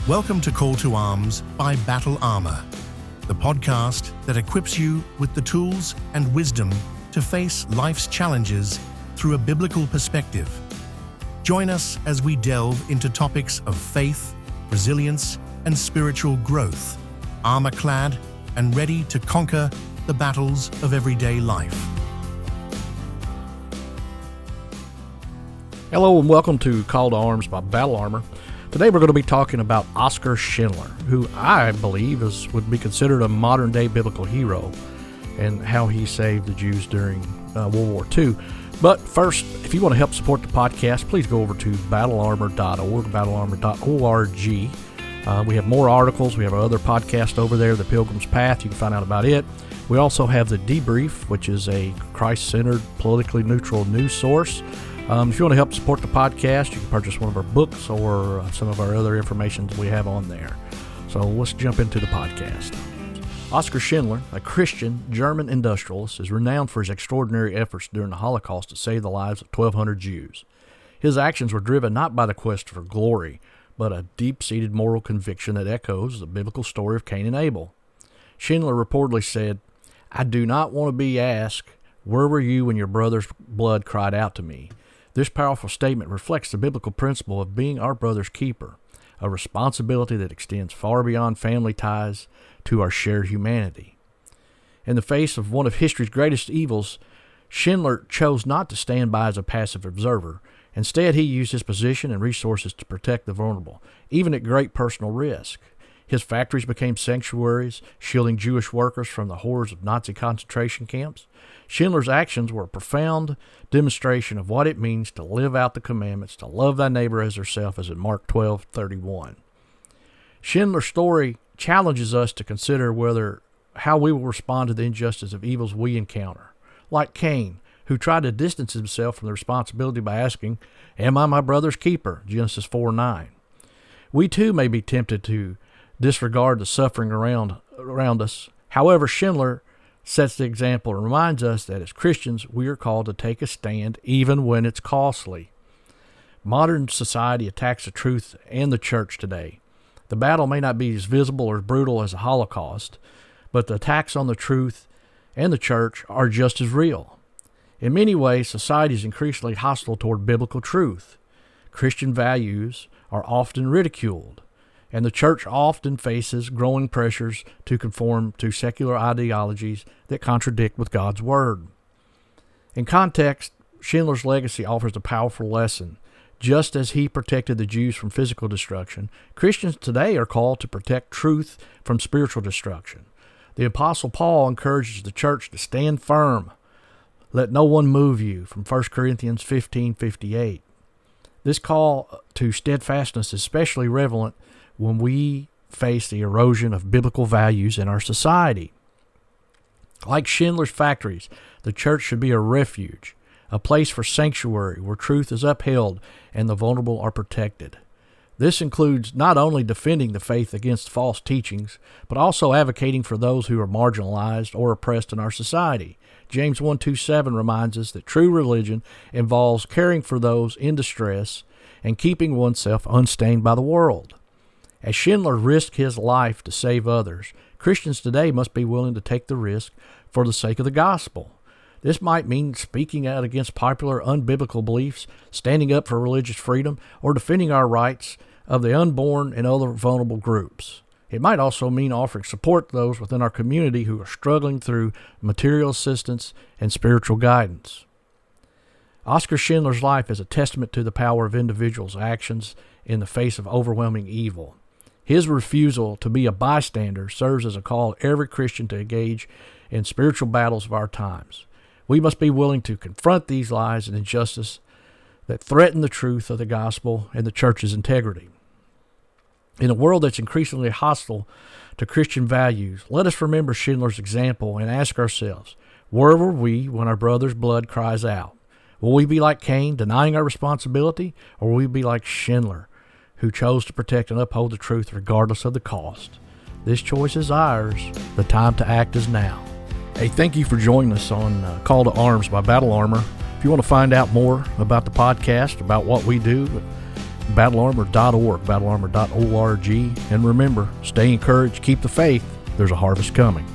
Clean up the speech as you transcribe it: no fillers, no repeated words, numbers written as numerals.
Welcome to Call to Arms by Battle Armor, the podcast that equips you with the tools and wisdom to face life's challenges through a biblical perspective. Join us as we delve into topics of faith, resilience, and spiritual growth, armor-clad and ready to conquer the battles of everyday life. Hello and welcome to Call to Arms by Battle Armor. Today we're going to be talking about Oskar Schindler, who I believe would be considered a modern-day biblical hero, and how he saved the Jews during World War II. But first, if you want to help support the podcast, please go over to battlearmor.org, battlearmor.org. We have more articles. We have our other podcast over there, The Pilgrim's Path. You can find out about it. We also have The Debrief, which is a Christ-centered, politically neutral news source. If you want to help support the podcast, you can purchase one of our books or some of our other information that we have on there. So let's jump into the podcast. Oskar Schindler, a Christian German industrialist, is renowned for his extraordinary efforts during the Holocaust to save the lives of 1,200 Jews. His actions were driven not by the quest for glory, but a deep-seated moral conviction that echoes the biblical story of Cain and Abel. Schindler reportedly said, "I do not want to be asked, 'Where were you when your brother's blood cried out to me?' This powerful statement reflects the biblical principle of being our brother's keeper, a responsibility that extends far beyond family ties to our shared humanity." In the face of one of history's greatest evils, Schindler chose not to stand by as a passive observer. Instead, he used his position and resources to protect the vulnerable, even at great personal risk. His factories became sanctuaries, shielding Jewish workers from the horrors of Nazi concentration camps. Schindler's actions were a profound demonstration of what it means to live out the commandments, to love thy neighbor as thyself, as in Mark 12:31. Schindler's story challenges us to consider how we will respond to the injustice of evils we encounter. Like Cain, who tried to distance himself from the responsibility by asking, "Am I my brother's keeper?" Genesis 4:9. We too may be tempted to disregard the suffering around us. However, Schindler sets the example and reminds us that as Christians, we are called to take a stand even when it's costly. Modern society attacks the truth and the church today. The battle may not be as visible or as brutal as the Holocaust, but the attacks on the truth and the church are just as real. In many ways, society is increasingly hostile toward biblical truth. Christian values are often ridiculed, and the church often faces growing pressures to conform to secular ideologies that contradict with God's Word. In context, Schindler's legacy offers a powerful lesson. Just as he protected the Jews from physical destruction, Christians today are called to protect truth from spiritual destruction. The Apostle Paul encourages the church to stand firm. Let no one move you, from 1 Corinthians 15:58. This call to steadfastness is especially relevant when we face the erosion of biblical values in our society. Like Schindler's factories, the church should be a refuge, a place for sanctuary where truth is upheld and the vulnerable are protected. This includes not only defending the faith against false teachings, but also advocating for those who are marginalized or oppressed in our society. James 1:27 reminds us that true religion involves caring for those in distress and keeping oneself unstained by the world. As Schindler risked his life to save others, Christians today must be willing to take the risk for the sake of the gospel. This might mean speaking out against popular unbiblical beliefs, standing up for religious freedom, or defending our rights of the unborn and other vulnerable groups. It might also mean offering support to those within our community who are struggling through material assistance and spiritual guidance. Oskar Schindler's life is a testament to the power of individuals' actions in the face of overwhelming evil. His refusal to be a bystander serves as a call to every Christian to engage in spiritual battles of our times. We must be willing to confront these lies and injustice that threaten the truth of the gospel and the church's integrity. In a world that's increasingly hostile to Christian values, let us remember Schindler's example and ask ourselves, where were we when our brother's blood cries out? Will we be like Cain, denying our responsibility, or will we be like Schindler, who chose to protect and uphold the truth regardless of the cost? This choice is ours. The time to act is now. Hey, thank you for joining us on Call to Arms by Battle Armor. If you want to find out more about the podcast, about what we do, battlearmor.org, battlearmor.org. And remember, stay encouraged, keep the faith. There's a harvest coming.